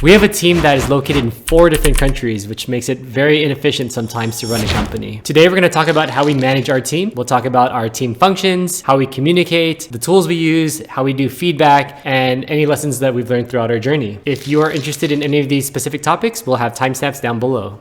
We have a team that is located in 4 different countries, which makes it very inefficient sometimes to run a company. Today, we're going to talk about how we manage our team. We'll talk about our team functions, how we communicate, the tools we use, how we do feedback, and any lessons that we've learned throughout our journey. If you are interested in any of these specific topics, we'll have timestamps down below.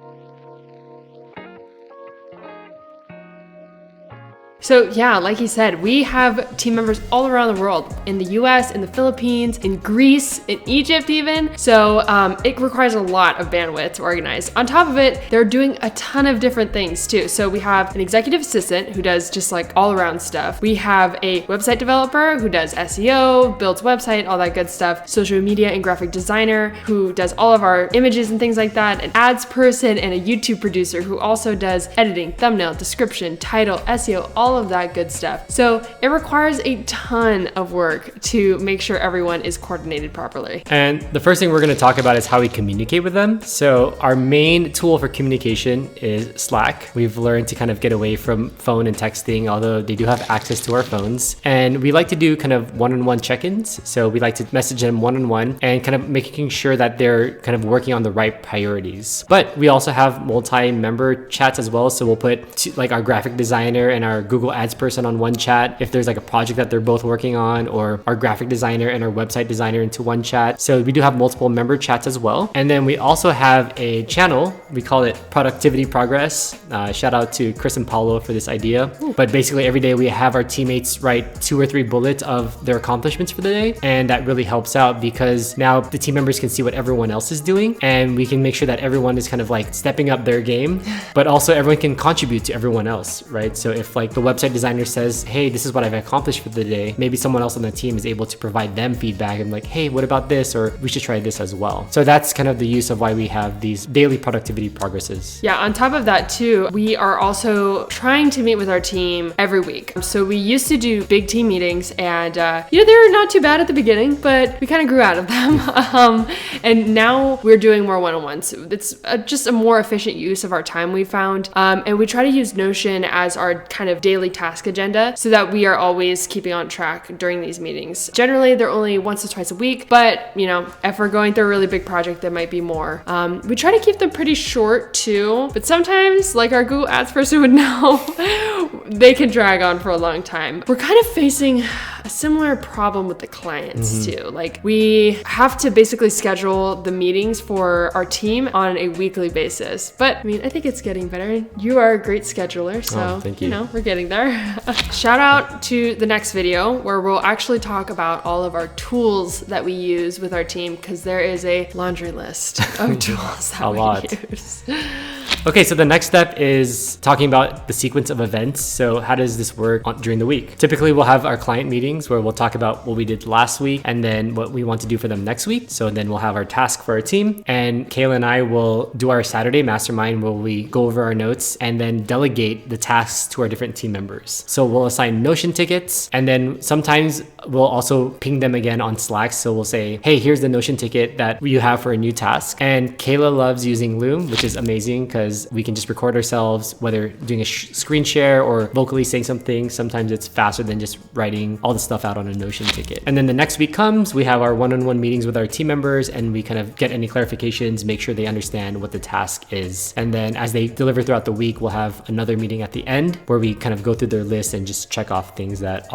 So yeah, like he said, we have team members all around the world, in the US, in the Philippines, in Greece, in Egypt even. So it requires a lot of bandwidth to organize. On top of it, they're doing a ton of different things too. So we have an executive assistant who does just like all around stuff. We have a website developer who does SEO, builds website, all that good stuff. Social media and graphic designer who does all of our images and things like that. An ads person and a YouTube producer who also does editing, thumbnail, description, title, SEO, all of that good stuff. So it requires a ton of work to make sure everyone is coordinated properly. And the first thing we're going to talk about is how we communicate with them. So our main tool for communication is Slack. We've learned to kind of get away from phone and texting, although they do have access to our phones. And we like to do kind of one-on-one check-ins. So we like to message them one-on-one and kind of making sure that they're kind of working on the right priorities. But we also have multi-member chats as well. So we'll put like our graphic designer and our Google Ads person on one chat if there's like a project that they're both working on, or our graphic designer and our website designer into one chat. So we do have multiple member chats as well. And then we also have a channel, we call it Productivity Progress. Shout out to Chris and Paulo for this idea. But basically every day we have our teammates write 2 or 3 bullets of their accomplishments for the day. And that really helps out because now the team members can see what everyone else is doing, and we can make sure that everyone is kind of like stepping up their game, but also everyone can contribute to everyone else, right? So if like the website designer says, hey, this is what I've accomplished for the day, maybe someone else on the team is able to provide them feedback and like, hey, what about this? Or we should try this as well. So that's kind of the use of why we have these daily productivity progresses. Yeah, on top of that too, we are also trying to meet with our team every week. So we used to do big team meetings and they were not too bad at the beginning, but we kind of grew out of them. And now we're doing more one-on-ones. It's just a more efficient use of our time, we found. And we try to use Notion as our kind of daily task agenda so that we are always keeping on track during these meetings. Generally, they're only once or twice a week, but you know, if we're going through a really big project, there might be more. We try to keep them pretty short too, but sometimes, like our Google Ads person would know, they can drag on for a long time. We're kind of facing a similar problem with the clients too. Like we have to basically schedule the meetings for our team on a weekly basis. But I mean, I think it's getting better. You are a great scheduler, so thank you. You know, we're getting there. Shout out to the next video where we'll actually talk about all of our tools that we use with our team, because there is a laundry list of tools that we use. Okay, so the next step is talking about the sequence of events. So how does this work during the week? Typically, we'll have our client meetings where we'll talk about what we did last week and then what we want to do for them next week. So then we'll have our task for our team, and Kayla and I will do our Saturday mastermind where we go over our notes and then delegate the tasks to our different team members. So we'll assign Notion tickets, and then sometimes we'll also ping them again on Slack. So we'll say, hey, here's the Notion ticket that you have for a new task. And Kayla loves using Loom, which is amazing because we can just record ourselves, whether doing a screen share or vocally saying something. Sometimes it's faster than just writing all the stuff out on a Notion ticket. And then the next week comes, we have our one-on-one meetings with our team members, and we kind of get any clarifications, make sure they understand what the task is. And then as they deliver throughout the week, we'll have another meeting at the end where we kind of go through their list and just check off things that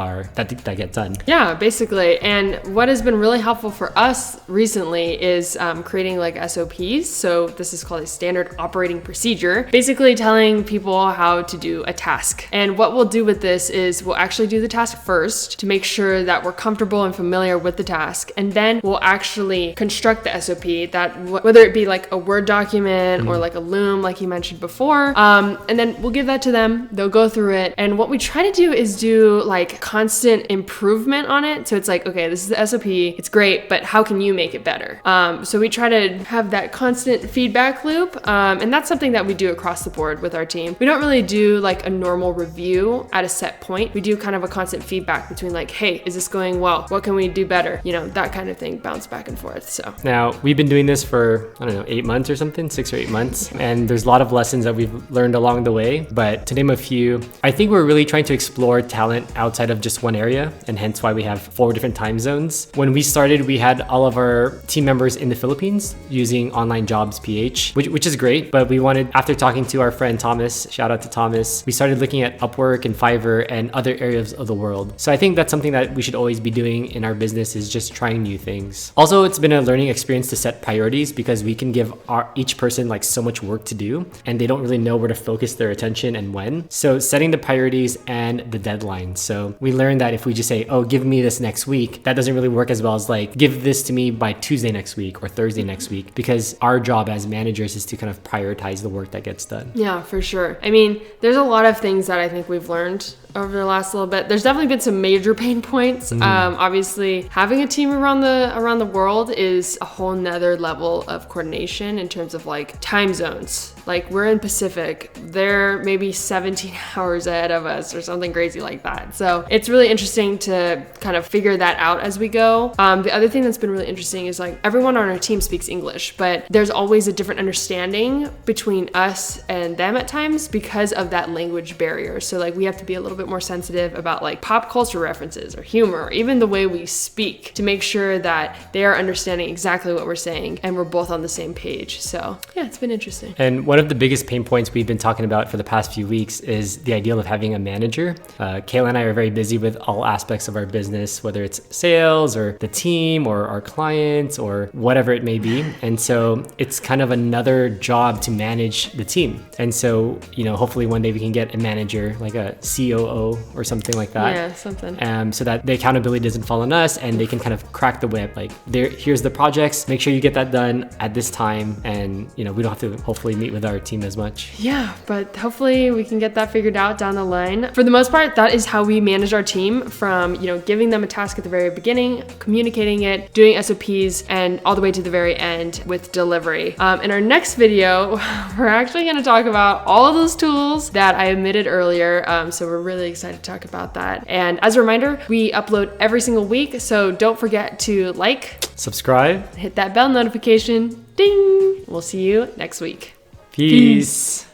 get done. Yeah, basically. And what has been really helpful for us recently is creating like SOPs. So this is called a standard operating procedure, basically telling people how to do a task. And what we'll do with this is we'll actually do the task first to make sure that we're comfortable and familiar with the task. And then we'll actually construct the SOP that whether it be like a Word document or like a Loom, like you mentioned before. And then we'll give that to them. They'll go through it. And what we try to do is do like constant improvement on it. So it's like, okay, this is the SOP. It's great, but how can you make it better? So we try to have that constant feedback loop. And that's something something that we do across the board with our team. We don't really do like a normal review at a set point. We do kind of a constant feedback between like, hey, is this going well? What can we do better? You know, that kind of thing, bounce back and forth. So now we've been doing this for, I don't know, 8 months or something, 6 or 8 months. And there's a lot of lessons that we've learned along the way. But to name a few, I think we're really trying to explore talent outside of just one area, and hence why we have 4 different time zones. When we started, we had all of our team members in the Philippines using Online Jobs PH, which is great. But we wanted, after talking to our friend Thomas, shout out to Thomas, we started looking at Upwork and Fiverr and other areas of the world. So I think that's something that we should always be doing in our business, is just trying new things. Also, it's been a learning experience to set priorities, because we can give each person like so much work to do, and they don't really know where to focus their attention and when. So setting the priorities and the deadline. So we learned that if we just say, oh, give me this next week, that doesn't really work as well as like, give this to me by Tuesday next week or Thursday next week, because our job as managers is to kind of prioritize the work that gets done. Yeah, for sure. I mean, there's a lot of things that I think we've learned over the last little bit. There's definitely been some major pain points. Obviously, having a team around the world is a whole nother level of coordination in terms of like time zones. Like, we're in Pacific, they're maybe 17 hours ahead of us or something crazy like that. So it's really interesting to kind of figure that out as we go. The other thing that's been really interesting is like, everyone on our team speaks English, but there's always a different understanding between us and them at times because of that language barrier. So like, we have to be a little bit more sensitive about like pop culture references or humor, or even the way we speak, to make sure that they are understanding exactly what we're saying and we're both on the same page. So yeah, it's been interesting. And one of the biggest pain points we've been talking about for the past few weeks is the ideal of having a manager. Kayla and I are very busy with all aspects of our business, whether it's sales or the team or our clients or whatever it may be. And so it's kind of another job to manage the team. And so, you know, hopefully one day we can get a manager, like a COO or something like that. Yeah, something. So that the accountability doesn't fall on us, and they can kind of crack the whip. Like, here's the projects, make sure you get that done at this time. And, you know, we don't have to hopefully meet with our team as much. Yeah, but hopefully we can get that figured out down the line. For the most part, that is how we manage our team, from, you know, giving them a task at the very beginning, communicating it, doing SOPs, and all the way to the very end with delivery. In our next video, we're actually going to talk about all of those tools that I omitted earlier. So we're really excited to talk about that. And as a reminder, we upload every single week, so don't forget to like, subscribe, hit that bell notification, ding. We'll see you next week. Peace.